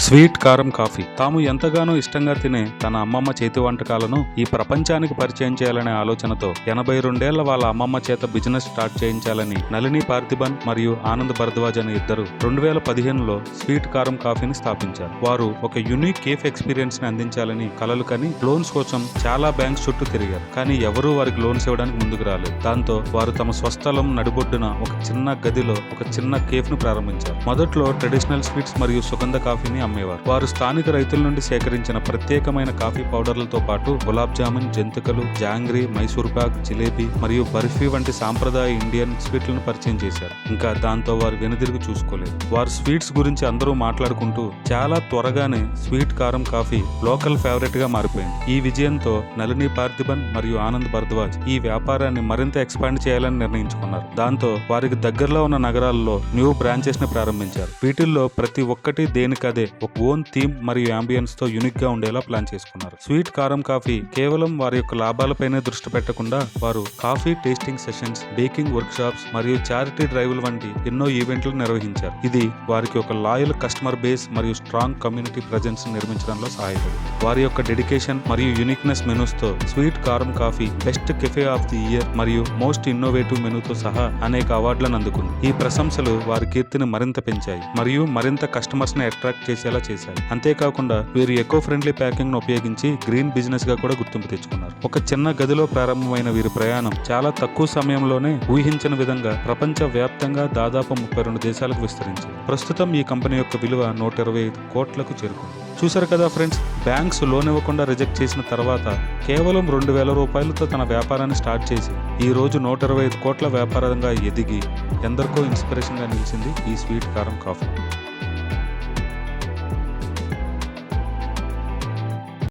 Sweet కారం coffee తాము ఎంతగానో ఇష్టంగా తినే తన అమ్మమ్మ చేతి వంటకాలను ఈ ప్రపంచానికి పరిచయం చేయాలనే ఆలోచనతో 82 వాళ్ళ అమ్మమ్మ చేత బిజినెస్ స్టార్ట్ చేయించాలని నళిని పార్థిబన్ మరియు ఆనంద్ భరద్వాజ్ అనే ఇద్దరు 2015లో స్వీట్ కారం కాఫీని స్థాపించారు. వారు ఒక యూనిక్ కేఫ్ ఎక్స్పీరియన్స్ ని అందించాలని కలలు కని లోన్స్ కోసం చాలా బ్యాంక్స్ చుట్టూ తిరిగారు. కానీ ఎవరూ వారికి లోన్స్ ఇవ్వడానికి ముందుకు రాలేదు. దాంతో వారు తమ స్వస్థలం నడిబొడ్డున ఒక చిన్న గదిలో ఒక చిన్న కేఫ్ ను ప్రారంభించారు. మొదట్లో ట్రెడిషనల్ స్వీట్స్ మరియు సుగంధ కాఫీని అమ్మేవారు. వారు స్థానిక రైతుల నుండి సేకరించిన ప్రత్యేకమైన కాఫీ పౌడర్లతో పాటు గులాబ్ జామున్, జంతికలు, జాంగ్రీ, మైసూర్ పాక్, జిలేబీ మరియు బర్ఫీ వంటి సాంప్రదాయ ఇండియన్ స్వీట్లను పరిచయం చేశారు. ఇంకా దాంతో వారు వెనుదిరుగు చూసుకోలేదు. వారు స్వీట్స్ గురించి అందరూ మాట్లాడుకుంటూ చాలా త్వరగానే స్వీట్ కారం కాఫీ లోకల్ ఫేవరెట్ గా మారిపోయింది. ఈ విజయంతో నళిని పార్థిబన్ మరియు ఆనంద్ భరద్వాజ్ ఈ వ్యాపారాన్ని మరింత ఎక్స్పాండ్ చేయాలని నిర్ణయించుకున్నారు. దాంతో వారికి దగ్గరలో ఉన్న నగరాల్లో న్యూ బ్రాంచెస్ ని ప్రారంభించారు. వీటిల్లో ప్రతి ఒక్కటి దేనికదే ఒక ఓన్ థీమ్ మరియు అంబియన్స్ తో యూనిక్ గా ఉండేలా ప్లాన్ చేసుకున్నారు. స్వీట్ కారం కాఫీ కేవలం వారి యొక్క లాభాలపైనే దృష్టి పెట్టకుండా వారు coffee tasting sessions, baking work shops మరియు చారిటీ డ్రైవ్ల వంటి ఎన్నో ఈవెంట్లు నిర్వహించారు. ఇది వారికి ఒక లాయల్ కస్టమర్ బేస్ మరియు స్ట్రాంగ్ కమ్యూనిటీ ప్రెజెన్స్ నిర్మించడంలో సహాయపడింది. వారి యొక్క డెడికేషన్ మరియు యూనిక్నెస్ మెనూస్ తో స్వీట్ కారం coffee best cafe of the year మరియు మోస్ట్ ఇన్నోవేటివ్ మెనూతో సహా అనేక అవార్డులను అందుకుంది. ఈ ప్రశంసలు వారి కీర్తిని మరింత పెంచాయి మరియు మరింత కస్టమర్స్ ని అట్రాక్ట్ చేసేలా చేశాయి. అంతేకాకుండా వీరు ఎకో ఫ్రెండ్లీ ప్యాకింగ్ ను ఉపయోగించి గ్రీన్ బిజినెస్ గా కూడా గుర్తింపు తెచ్చుకున్నారు. ఒక చిన్న గదిలో ప్రారంభమైన వీరి ప్రయాణం చాలా తక్కువ సమయంలోనే ఊహించిన విధంగా ప్రపంచ వ్యాప్తంగా దాదాపు 32 దేశాలకు విస్తరించింది. ప్రస్తుతం ఈ కంపెనీ యొక్క విలువ 125 కోట్లకు చేరుకుంది. చూశారు కదా ఫ్రెండ్స్, బ్యాంక్స్ లోన్ ఇవ్వకుండా రిజెక్ట్ చేసిన తర్వాత కేవలం 2,000 రూపాయలతో తన వ్యాపారాన్ని స్టార్ట్ చేసి ఈ రోజు 125 కోట్ల వ్యాపారంగా ఎదిగి ఎందరికో ఇన్స్పిరేషన్ గా నిలిచింది ఈ స్వీట్ కారం కాఫీ.